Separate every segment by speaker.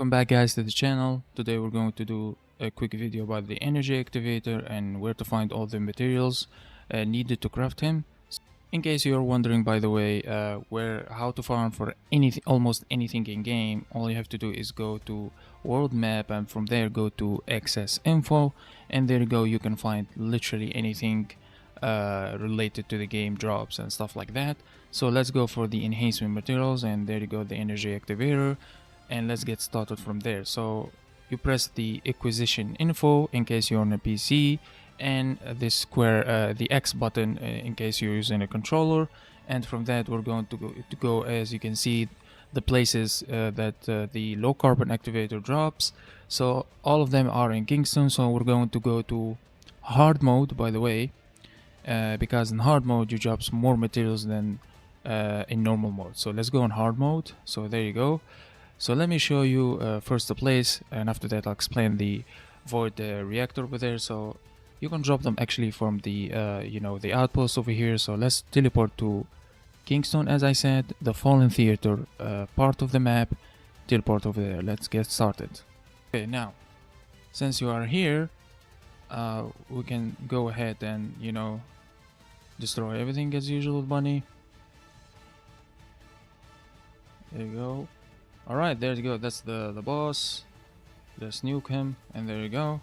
Speaker 1: Welcome back guys to the channel. Today we're going to do a quick video about the Energy Activator and where to find all the materials needed to craft him. In case you're wondering, by the way, how to farm for almost anything in game, all you have to do is go to world map and from there go to access info, and there you go, you can find literally anything related to the game, drops and stuff like that. So let's go for the enhancement materials, and there you go, the Energy Activator, and let's get started from there. So you press the acquisition info in case you're on a PC, and this square, the X button in case you're using a controller, and from that we're going to go as you can see the places that the low carbon activator drops. So all of them are in Kingston, so we're going to go to hard mode, by the way, because in hard mode you drops more materials than in normal mode. So let's go on hard mode. So there you go. So let me show you first the place, and after that I'll explain the void reactor over there. So you can drop them actually from the the outpost over here. So let's teleport to Kingston, as I said, the Fallen Theater part of the map. Teleport over there. Let's get started. Okay, now since you are here, we can go ahead and destroy everything as usual, bunny. There you go. Alright, there you go, that's the boss. Let's nuke him, and there you go.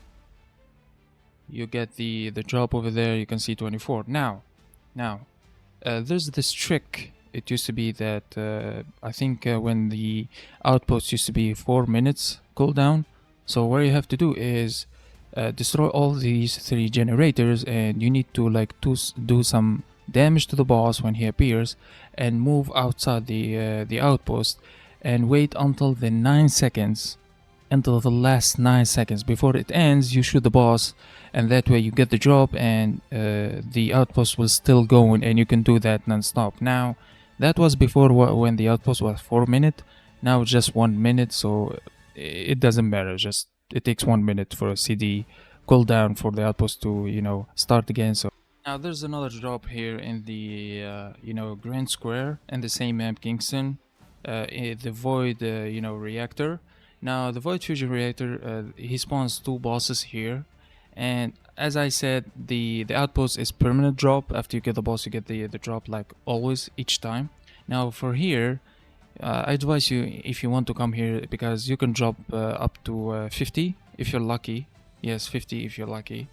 Speaker 1: You get the drop over there, you can see 24. Now, there's this trick. It used to be that, I think when the outpost used to be 4 minutes cooldown. So what you have to do is destroy all these 3 generators, and you need to do some damage to the boss when he appears, and move outside the outpost, and wait until the 9 seconds, until the last 9 seconds before it ends. You shoot the boss, and that way you get the drop, and the outpost will still going, and you can do that non-stop. Now that was before when the outpost was 4 minutes. Now it's just 1 minute, so it doesn't matter. Just it takes 1 minute for a CD cooldown for the outpost to start again. So now there's another drop here in the Grand Square in the same map, Kingston. The void reactor. Now the void fusion reactor, he spawns 2 bosses here, and as I said, the outpost is permanent drop. After you get the boss, you get the drop like always, each time. Now for here, I advise you, if you want to come here, because you can drop up to 50 if you're lucky. Yes, 50 if you're lucky,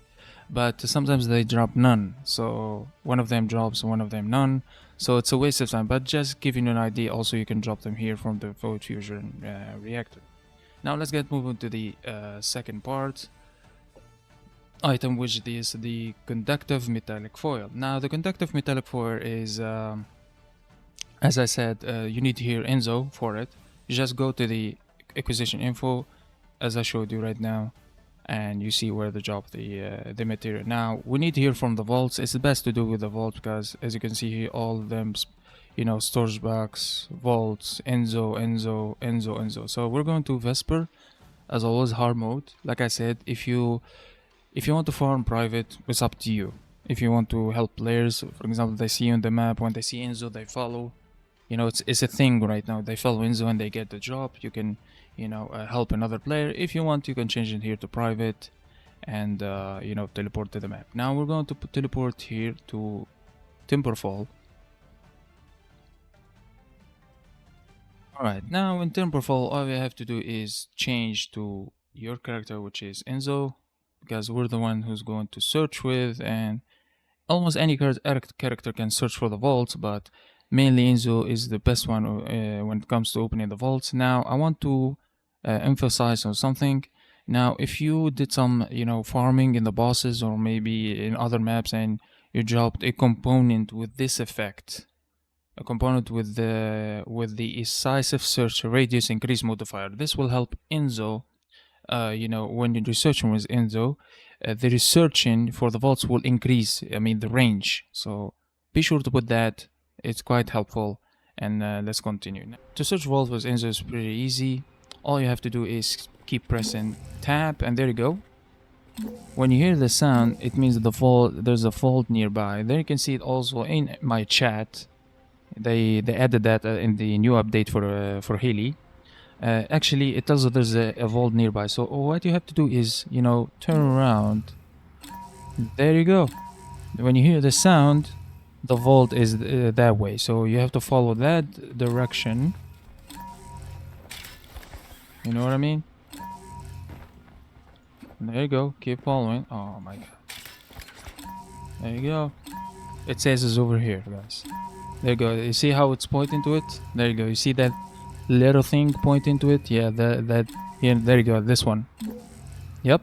Speaker 1: but sometimes they drop none. So one of them drops, one of them none. So it's a waste of time, but just giving you an idea, also you can drop them here from the void fusion reactor. Now let's get moving to the second part item, which is the conductive metallic foil. Now the conductive metallic foil is, as I said, you need here Enzo for it. You just go to the acquisition info, as I showed you right now, and you see where to drop the material. Now we need to hear from the vaults. It's the best to do with the vault, because as you can see here, all of them, storage box, vaults, Enzo. So we're going to Vesper, as always, hard mode. Like I said, if you want to farm private, it's up to you. If you want to help players, for example, they see you on the map, when they see Enzo, they follow. It's a thing right now. They follow Enzo and they get the drop. You can help another player. If you want, you can change it here to private, and teleport to the map. Now we're going to teleport here to Timberfall. Alright, now in Timberfall, all we have to do is change to your character, which is Enzo, because we're the one who's going to search with, and almost any character can search for the vaults, but mainly Enzo is the best one when it comes to opening the vaults. Now I want to emphasize on something. Now if you did some farming in the bosses, or maybe in other maps, and you dropped a component with this effect, a component with the decisive search radius increase modifier, this will help Enzo. When you're researching with Enzo, the researching for the vaults will increase, the range. So be sure to put that. It's quite helpful. And let's continue. Now, to search vault with Enzo is pretty easy. All you have to do is keep pressing tab, and there you go. When you hear the sound, it means there's a vault nearby. There you can see it also in my chat. They added that in the new update for Haley. Actually, it tells you there's a vault nearby. So what you have to do is, you know, turn around. There you go. When you hear the sound, the vault is that way. So you have to follow that direction. You know what I mean? There you go. Keep following. Oh my god. There you go. It says it's over here, guys. There you go. You see how it's pointing to it? There you go. You see that little thing pointing to it? Yeah, that yeah, there you go. This one. Yep.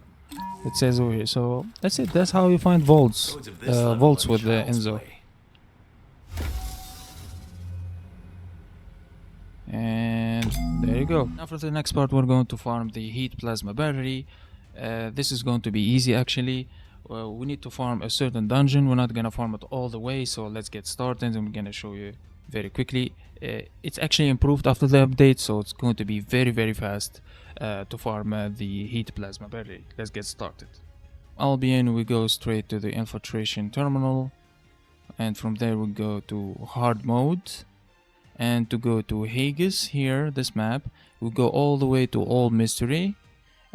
Speaker 1: It says over here. So that's it. That's how you find vaults. Vaults with the Enzo. And there you go. Now for the next part, we're going to farm the heat plasma battery. This is going to be easy actually. We need to farm a certain dungeon. We're not gonna farm it all the way, so let's get started. I'm gonna show you very quickly. It's actually improved after the update, so it's going to be very fast to farm the heat plasma battery. Let's get started. Albion, we go straight to the infiltration terminal, and from there we go to hard mode. And to go to Haggis here, this map, we go all the way to all mystery.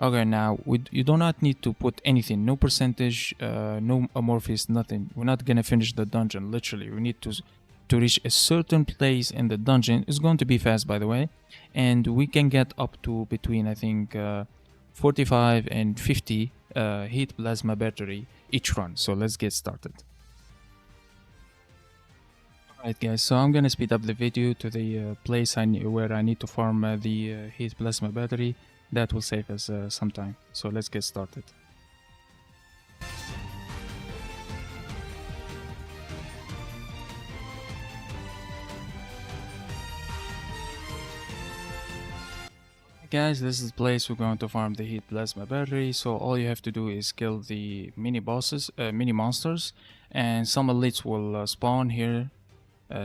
Speaker 1: Okay, now you do not need to put anything, no percentage, no amorphous, nothing. We're not gonna finish the dungeon. Literally, we need to reach a certain place in the dungeon. It's going to be fast, by the way, and we can get up to between I think 45 and 50 heat plasma battery each run. So let's get started. Alright guys, so I'm gonna speed up the video to the place where I need to farm the heat plasma battery. That will save us some time. So let's get started. Guys, this is the place we're going to farm the heat plasma battery. So all you have to do is kill the mini bosses, mini monsters, and some elites will spawn here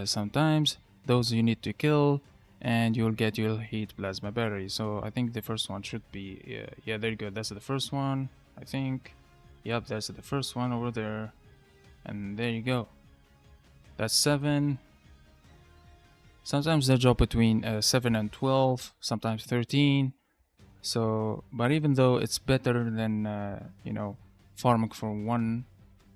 Speaker 1: sometimes. Those you need to kill, and you'll get your heat plasma battery. So I think the first one should be yeah, there you go. That's the first one, I think. Yep, that's the first one over there, and there you go. That's 7. Sometimes they drop between 7 and 12, sometimes 13. So, but even though it's better than you know, farming for one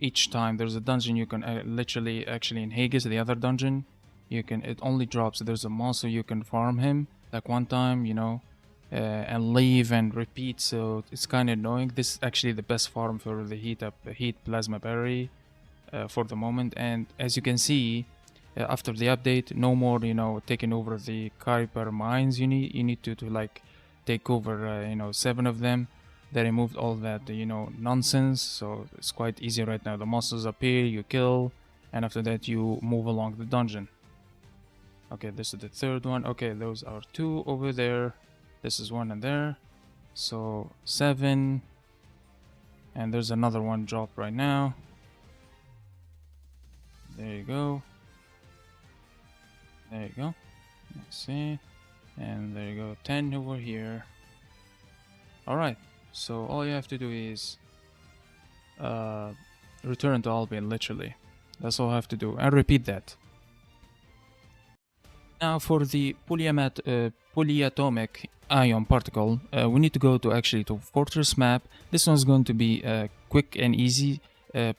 Speaker 1: each time. There's a dungeon you can literally, actually in Haggis, the other dungeon, you can, it only drops, there's a monster, you can farm him like one time, you know, and leave and repeat. So it's kind of annoying. This is actually the best farm for the heat plasma battery for the moment. And as you can see, after the update, no more, you know, taking over the Kuiper mines. You need to like take over you know, 7 of them. They removed all that, you know, nonsense, so it's quite easy right now. The monsters appear, you kill, and after that you move along the dungeon. Okay, this is the third one. Okay, those are 2 over there. This is 1 in there. So 7, and there's another one dropped right now. There you go. There you go. Let's see. And there you go. 10 over here. Alright. So all you have to do is return to Albion, literally. That's all I have to do. And repeat that. Now for the polyatomic ion particle, we need to go to actually to Fortress map. This one's going to be quick and easy.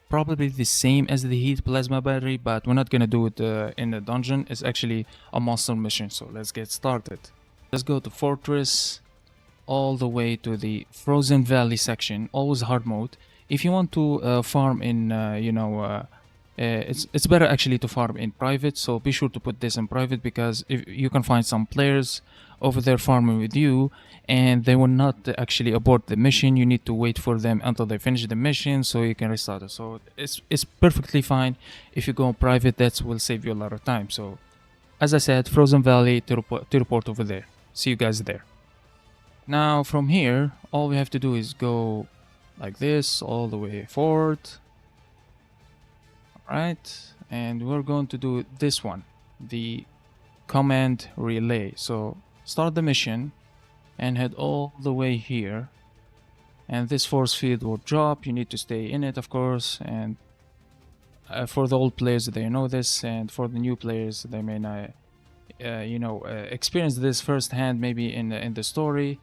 Speaker 1: Probably the same as the heat plasma battery, but we're not gonna do it in a dungeon. It's actually a monster mission. So let's get started. Let's go to Fortress, all the way to the Frozen Valley section. Always hard mode. If you want to farm in you know, it's better actually to farm in private, so be sure to put this in private, because if you can find some players over there farming with you and they will not actually abort the mission. You need to wait for them until they finish the mission so you can restart it. So it's perfectly fine if you go private. That will save you a lot of time. So as I said, Frozen Valley to report over there. See you guys there. Now from here, all we have to do is go like this all the way forward. Alright, and we're going to do this one, the command relay. So start the mission and head all the way here, and this force field will drop. You need to stay in it, of course, and for the old players they know this, and for the new players they may not experience this firsthand, maybe in the story.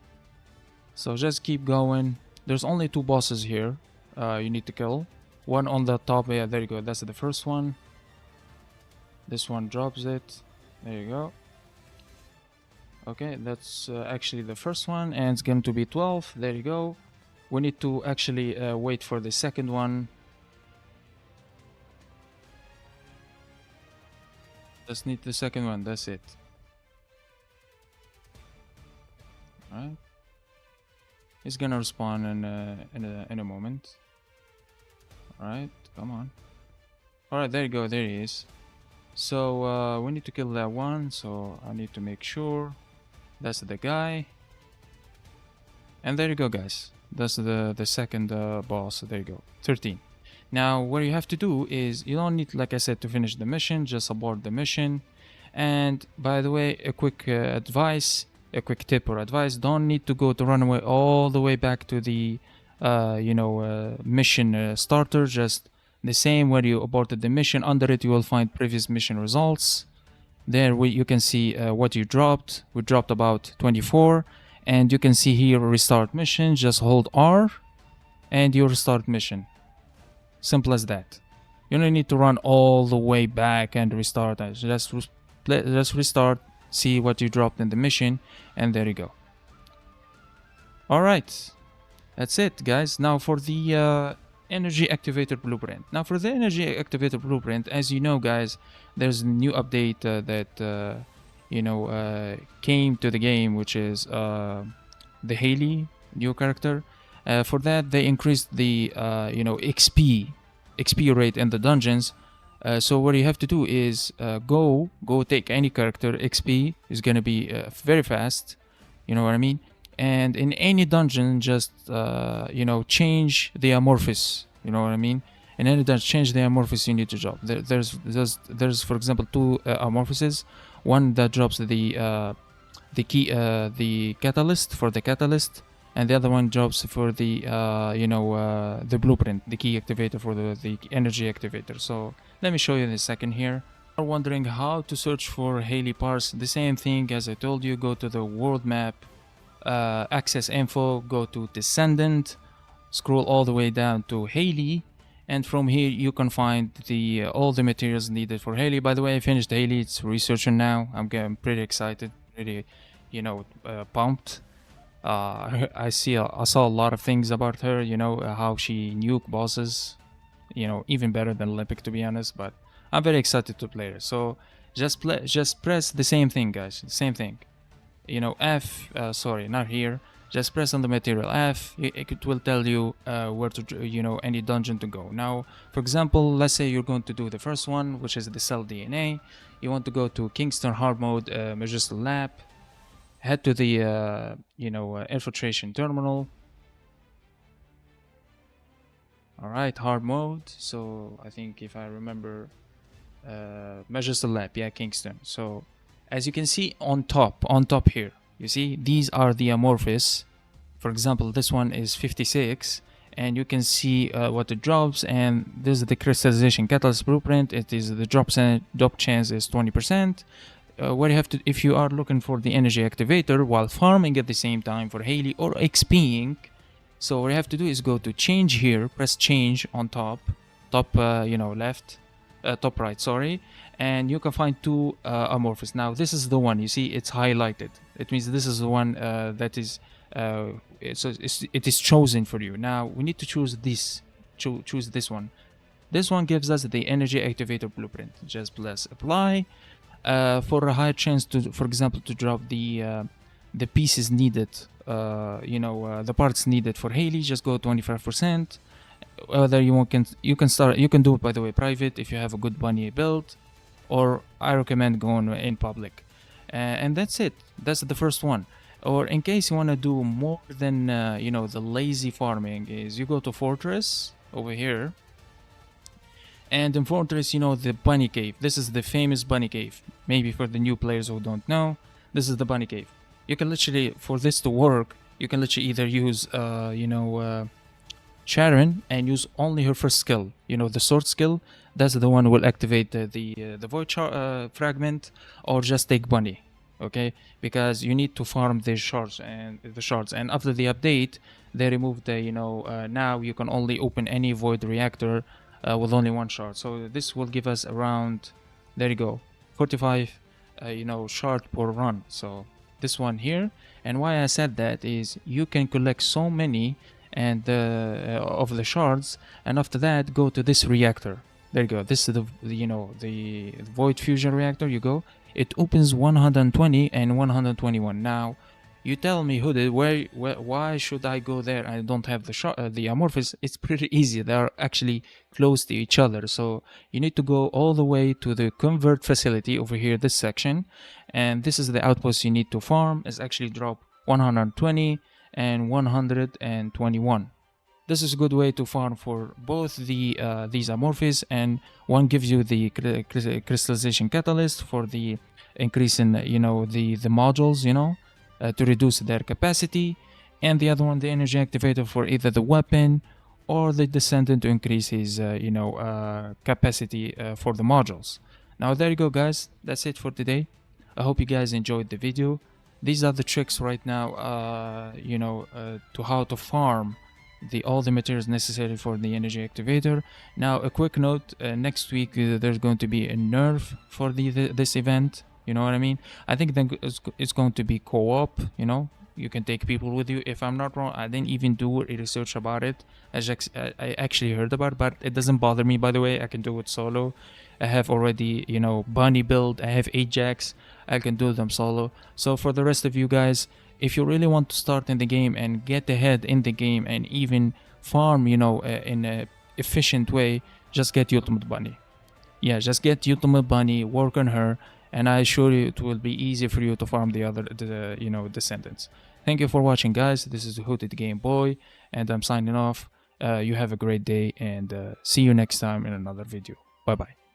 Speaker 1: So just keep going. There's only 2 bosses here you need to kill. One on the top. Yeah, there you go. That's the first one. This one drops it. There you go. Okay, that's actually the first one, and it's going to be 12. There you go. We need to actually wait for the second one. Just need the second one. That's it. All right. It's gonna respawn in a moment. All right, come on. All right, there you go. There he is. So we need to kill that one. So I need to make sure that's the guy. And there you go, guys. That's the second boss. There you go. 13. Now what you have to do is, you don't need, like I said, to finish the mission. Just abort the mission. And by the way, a quick advice. A quick tip or advice: don't need to go to run away all the way back to the mission starter. Just the same where you aborted the mission. Under it you will find previous mission results. There you can see what you dropped. We dropped about 24, and you can see here restart mission. Just hold R and you restart mission. Simple as that. You don't need to run all the way back and restart. Just restart, see what you dropped in the mission, and there you go. All right, that's it, guys. Now for the Energy Activator blueprint. Now for the Energy Activator blueprint, as you know, guys, there's a new update that came to the game, which is the Haley new character. For that, they increased the XP rate in the dungeons. So what you have to do is go take any character. XP is gonna be very fast, you know what I mean. And in any dungeon, just change the amorphous, you know what I mean. In any dungeon, change the amorphous you need to drop. There's for example 2 amorphouses. One that drops the catalyst for the catalyst, and the other one drops for the the blueprint, the key activator for the energy activator. So let me show you in a second here. You're wondering how to search for Haley parts. The same thing as I told you. Go to the world map, access info, go to descendant, scroll all the way down to Haley, and from here you can find the all the materials needed for Haley. By the way, I finished Haley. It's researching now. I'm getting pretty excited, pretty pumped. I saw a lot of things about her, how she nuke bosses, even better than Olympic, to be honest. But I'm very excited to play her. So just press the same thing, guys. Same thing. F. Sorry, not here. Just press on the material F. It will tell you where to, any dungeon to go. Now, for example, let's say you're going to do the first one, which is the cell DNA. You want to go to Kingston hard mode, Magistel Lab. Head to the infiltration terminal. All right, hard mode. So I think if I remember, Magistel Lab, yeah, Kingston. So as you can see on top here, you see these are the amorphous. For example, this one is 56, and you can see what it drops. And this is the crystallization catalyst blueprint. It is the drop chance is 20%. What you have to, if you are looking for the energy activator while farming at the same time for Haley or XPing, so what you have to do is go to change here, press change on top left, top right, sorry, and you can find 2 amorphous. Now this is the one, you see it's highlighted. It means this is the one that is it is chosen for you. Now we need to choose this. Choose this one. This one gives us the energy activator blueprint. Just press apply. For a higher chance to, for example, to drop the pieces needed, the parts needed for Haley, just go 25%. Whether you can do it, by the way, private if you have a good bunny build, or I recommend going in public. And that's it. That's the first one. Or in case you want to do more than the lazy farming, is you go to Fortress over here. And in Fortress, the bunny cave. This is the famous bunny cave. Maybe for the new players who don't know, this is the bunny cave. You can literally, for this to work, you can literally either use, Sharon and use only her first skill. You know, the sword skill. That's the one who will activate the void fragment, or just take bunny. Okay, because you need to farm the shards, and after the update they removed the, now you can only open any void reactor with only one shard. So this will give us around, there you go, 45 shard per run. So this one here. And why I said that is you can collect so many and of the shards, and after that go to this reactor. There you go, this is the void fusion reactor. You go, it opens 120 and 121. Now you tell me, Hooded, why should I go there? I don't have the amorphous. It's pretty easy. They are actually close to each other. So you need to go all the way to the convert facility over here, this section, and this is the outpost you need to farm. Is actually drop 120 and 121. This is a good way to farm for both these amorphous, and one gives you the crystallization catalyst for the increase in the modules, to reduce their capacity, and the other one, the energy activator, for either the weapon or the descendant to increase his capacity for the modules. Now there you go, guys, that's it for today. I hope you guys enjoyed the video. These are the tricks right now, to how to farm all the materials necessary for the energy activator. Now a quick note, next week there's going to be a nerf for this event. You know what I mean? I think then it's going to be co-op. You can take people with you. If I'm not wrong, I didn't even do a research about it. I actually heard about it, but it doesn't bother me, by the way. I can do it solo. I have already, bunny build. I have Ajax. I can do them solo. So for the rest of you guys, if you really want to start in the game and get ahead in the game and even farm, in a efficient way, just get Ultimate Bunny. Yeah, just get Ultimate Bunny, work on her, and I assure you it will be easy for you to farm the descendants. Thank you for watching, guys. This is the Hooded Game Boy, and I'm signing off. You have a great day, and see you next time in another video. Bye bye.